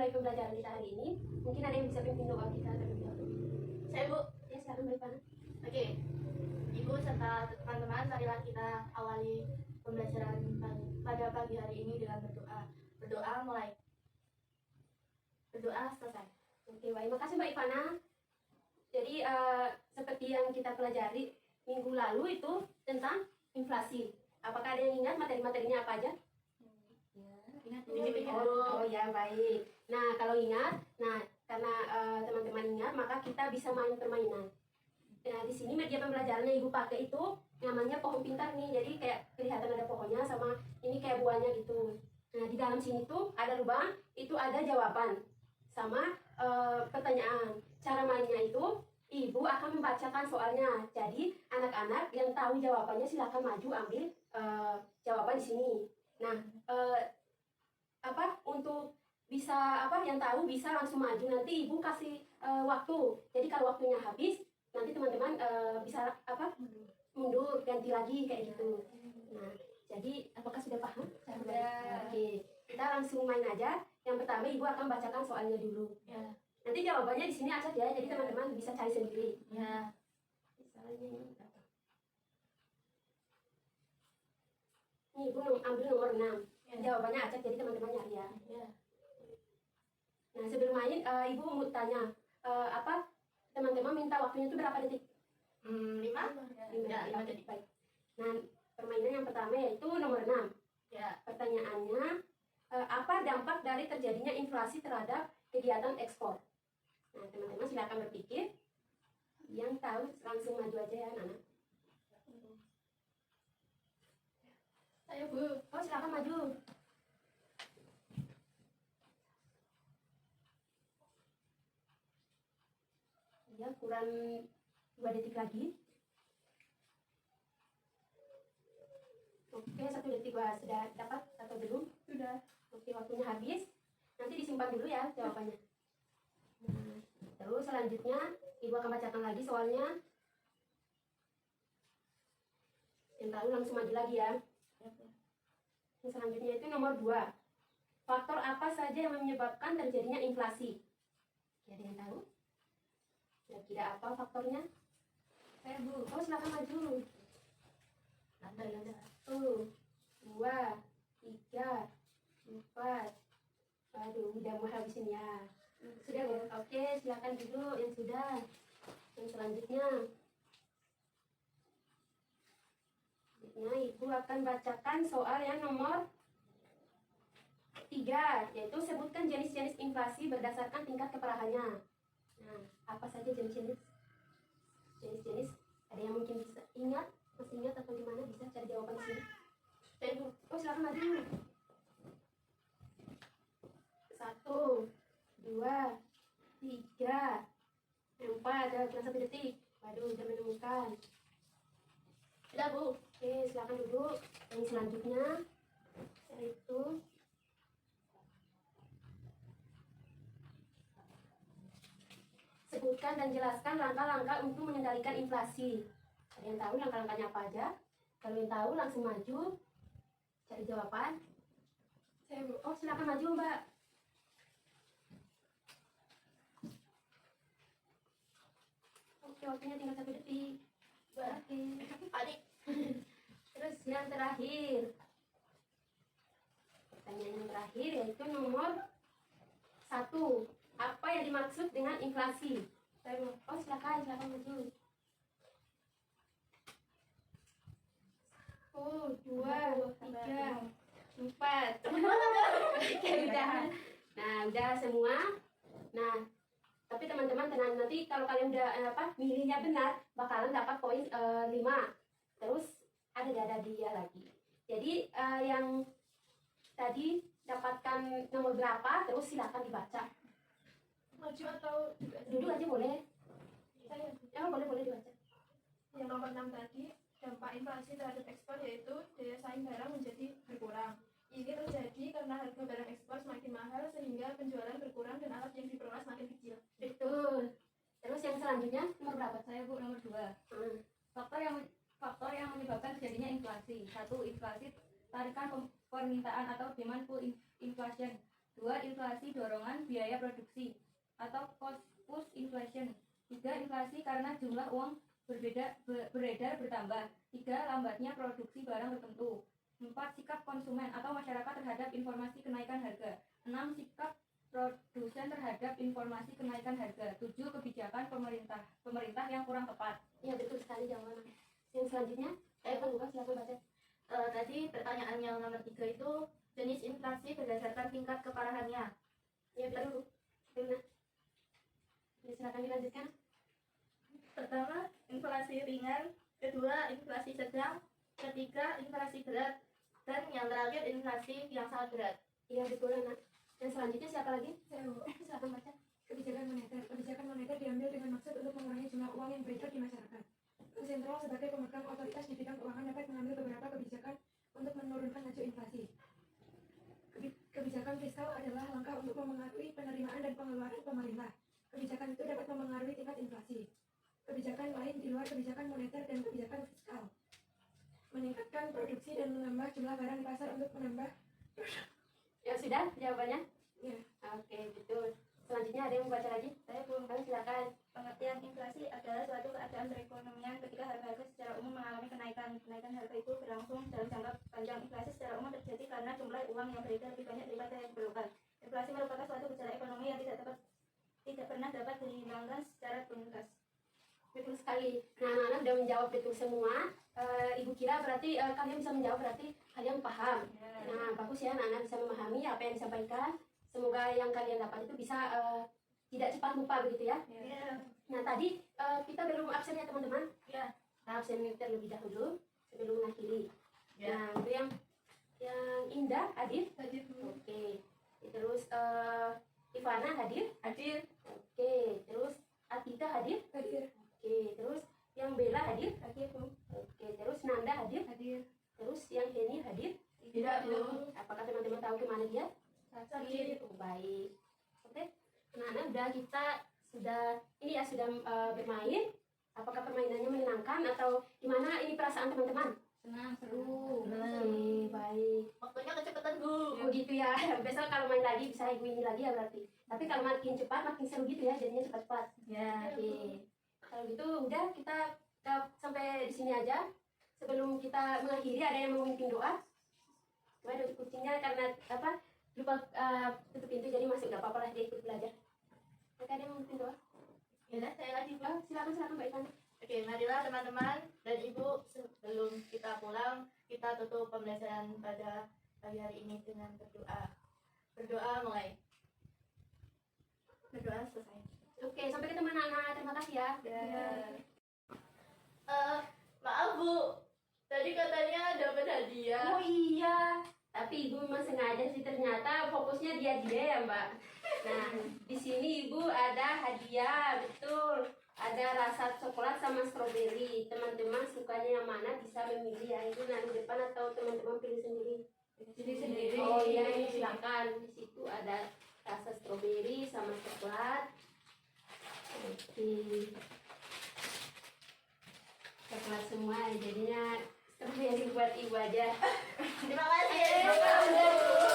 mulai pembelajaran kita hari ini, mungkin ada yang bisa pimpin doa kita terlebih dahulu. Saya Bu. Ya, silakan Mbak Ivana. Oke. Ibu serta teman-teman, marilah kita awali pembelajaran pada pagi hari ini dengan berdoa. Berdoa mulai. Berdoa selesai. Oke, baik. Makasih Mbak Ivana. Jadi seperti yang kita pelajari minggu lalu itu tentang inflasi. Apakah ada yang ingat materi-materinya apa aja? Ya, ingat Oh ya, baik. Nah, kalau ingat, karena teman-teman ingat, maka kita bisa main permainan. Nah, di sini media pembelajaran yang Ibu pakai itu namanya pohon pintar nih. Jadi kayak kelihatan ada pohonnya sama ini kayak buahnya gitu. Nah, di dalam sini tuh ada lubang, itu ada jawaban sama pertanyaan. Cara mainnya itu Ibu akan membacakan soalnya. Jadi anak-anak yang tahu jawabannya silakan maju ambil jawaban di sini. Nah, untuk bisa yang tahu bisa langsung maju. Nanti Ibu kasih waktu. Jadi kalau waktunya habis, nanti teman-teman bisa mundur ganti lagi kayak gitu. Nah, jadi apakah sudah paham? Sudah. Oke, kita langsung main aja. Yang pertama Ibu akan bacakan soalnya dulu. Ya. Nanti jawabannya di sini aja ya. Jadi teman-teman bisa cari sendiri. Ya. Misalnya ini berapa? Nih, Ibu ambil nomor 6. Ya. Jawabannya acak, jadi teman-teman nyari ya. Ya. Nah, sebelum main, Ibu mau tanya, teman-teman minta waktunya itu berapa detik? 5? Lima detik. Baik. Nah, permainan yang pertama yaitu nomor 6. Ya. Pertanyaannya, apa dampak dari terjadinya inflasi terhadap kegiatan ekspor? Nah, teman-teman silakan berpikir. Yang tahu langsung maju aja ya, Nana. Saya Bu. Oh, silakan maju. Ya, kurang 2 detik lagi. Oke, 1 detik. Wah, sudah dapat atau belum? Sudah. Oke, waktunya habis. Nanti disimpan dulu ya jawabannya. Nah, terus selanjutnya Ibu akan bacakan lagi soalnya. Yang tahu langsung maju lagi ya. Yang selanjutnya itu nomor 2. Faktor apa saja yang menyebabkan terjadinya inflasi? Ada yang tahu? Kira-kira apa faktornya? Saya Bu. Oh, silakan maju. Ada. 1, 2, 3, 4. Waduh, udah mau habisin ya. Sudah ya? Oke, silakan duduk yang sudah. Yang selanjutnya. Ibu akan bacakan soal yang nomor 3, yaitu sebutkan jenis-jenis inflasi berdasarkan tingkat keparahannya. Nah, apa saja jenis-jenis? Ada yang mungkin bisa ingat? Masih ingat atau gimana? Bisa cari jawaban di sini. Saya Bu. Oh, silakan maju. 1, 2, 3, 4. Ada cuma 1 detik. Waduh, udah menemukan. Sudah Bu. Oke, silakan duduk. Yang selanjutnya yaitu sebutkan dan jelaskan langkah-langkah untuk mengendalikan inflasi. Ada yang tahu langkah-langkahnya apa aja? Kalau yang tahu langsung maju cari jawaban. Saya Bu. Oh, silakan maju Mbak. Oke, waktunya tinggal 1 detik. Oke. Adik. Terus yang terakhir. Pertanyaan yang terakhir yaitu nomor 1. Apa yang dimaksud dengan inflasi? Saya Bu. Oh, silakan maju. 2, 3, 4. Oke, udah. Nah, udah semua. Nah, tapi teman-teman tenang, nanti kalau kalian udah milihnya benar, bakalan dapat poin 5. Terus ada dia lagi. Jadi yang tadi dapatkan nomor berapa, terus silakan dibaca. Maju atau Duduk aja boleh. Saya. Ya, boleh dibaca. Yang nomor 6 tadi, dampak inflasi terhadap ekspor yaitu daya saing barang menjadi berkurang. Ini terjadi karena harga barang ekspor semakin mahal sehingga penjualan berkurang dan alat yang diperoleh semakin kecil. Betul. Terus yang selanjutnya nomor berapa? Saya Bu, nomor 2. Hmm. Faktor yang menyebabkan terjadinya inflasi. 1. Inflasi tarikan permintaan atau demand pull inflation. 2. Inflasi dorongan biaya produksi atau cost push inflation. 3. Inflasi karena jumlah uang beredar bertambah. 3. Lambatnya produksi barang tertentu. 4. Sikap konsumen atau masyarakat terhadap informasi kenaikan harga. 6. Sikap produsen terhadap informasi kenaikan harga. 7. Kebijakan pemerintah yang kurang tepat. Ya betul sekali jawaban. Yang selanjutnya, silakan baca. Tadi pertanyaan yang nomor 3 itu jenis inflasi berdasarkan tingkat keparahannya. Ya betul. Benar. Ya, silakan dilanjutkan. Pertama, inflasi ringan. Kedua, inflasi sedang. Ketiga, inflasi berat. Dan yang terakhir, inflasi yang sangat berat. Iya betul anak. Yang selanjutnya siapa lagi? Silakan baca. Kebijakan moneter. Kebijakan moneter diambil dengan maksud untuk mengurangi jumlah uang yang beredar di masyarakat. Bank sentral sebagai pemegang otoritas di bidang keuangan dapat mengambil beberapa kebijakan untuk menurunkan laju inflasi. Kebijakan fiskal adalah langkah untuk memengaruhi penerimaan dan pengeluaran pemerintah. Kebijakan itu dapat memengaruhi tingkat inflasi. Kebijakan lain di luar kebijakan moneter dan kebijakan fiskal meningkatkan produksi dan menambah jumlah barang di pasar untuk menambah. Ya sudah jawabannya? Ya. Oke betul. Selanjutnya ada yang membaca lagi? Saya belum Kalian silakan. Pengertian inflasi adalah suatu keadaan perekonomian ketika harga-harga secara umum mengalami kenaikan. Kenaikan harga itu berlangsung dalam jangka panjang. Inflasi secara umum terjadi karena jumlah uang yang beredar lebih banyak daripada yang diperlukan. Inflasi merupakan suatu gejala ekonomi yang tidak pernah dapat dihilangkan secara tuntas. Betul sekali. Nah, anak-anak udah menjawab betul semua. Ibu kira berarti kalian bisa menjawab, berarti kalian paham. Nah, bagus ya anak-anak bisa memahami apa yang disampaikan. Semoga yang kalian dapat itu bisa tidak cepat lupa begitu ya. Ya. Nah, tadi kita belum absen ya teman-teman. Ya. Kita absen terlebih dahulu sebelum mengakhiri. Ya. Nah, itu yang Indah hadir. Hadir Bu. Oke. Terus Ivana hadir. Hadir. Oke. Terus Atika hadir. Hadir. Oke. Terus yang Bella hadir. Hadir, Bu. Oke. Terus Nanda hadir. Hadir. Terus yang Heni hadir. Tidak, Bu. Apakah teman-teman tahu kemana dia? Sakit. Oh, baik. Oke. Nah, udah kita sudah bermain. Apakah permainannya menyenangkan atau gimana ini perasaan teman-teman? Senang, seru. Oke, baik. Waktunya kecepatan, Bu. Oh gitu ya. Besok kalau main lagi bisa ibu ini lagi ya berarti. Tapi kalau makin cepat makin seru gitu ya, jadinya cepat-cepat. Ya. Oke. Kalau gitu udah kita sampai di sini aja. Sebelum kita mengakhiri ada yang mau memimpin doa? Cuma ada kucingnya karena lupa tutup pintu jadi masuk, nggak apa-apa lah dia ikut belajar. Oke, ada yang mau memimpin doa? Ya, saya lagi, Bu. Silakan Mbak Ivan. Oke, marilah teman-teman dan Ibu, sebelum kita pulang, kita tutup pembelajaran pada pagi hari ini dengan berdoa. Berdoa mulai. Berdoa selesai. Oke, sampai ketemu anak-anak. Terima kasih ya. Maaf, Bu. Tadi katanya dapat hadiah. Oh iya, tapi ibu memang sengaja sih, ternyata fokusnya dia ya Mbak. Nah, di sini ibu ada hadiah, betul. Ada rasa coklat sama stroberi. Teman-teman sukanya yang mana bisa memilih ya. Itu nanti depan atau teman-teman pilih sendiri. Pilih sendiri. Oh iya, ini silakan. Di situ ada rasa stroberi sama coklat. Oke. Coklat semua, jadinya stroberi buat ibu aja. Terima kasih.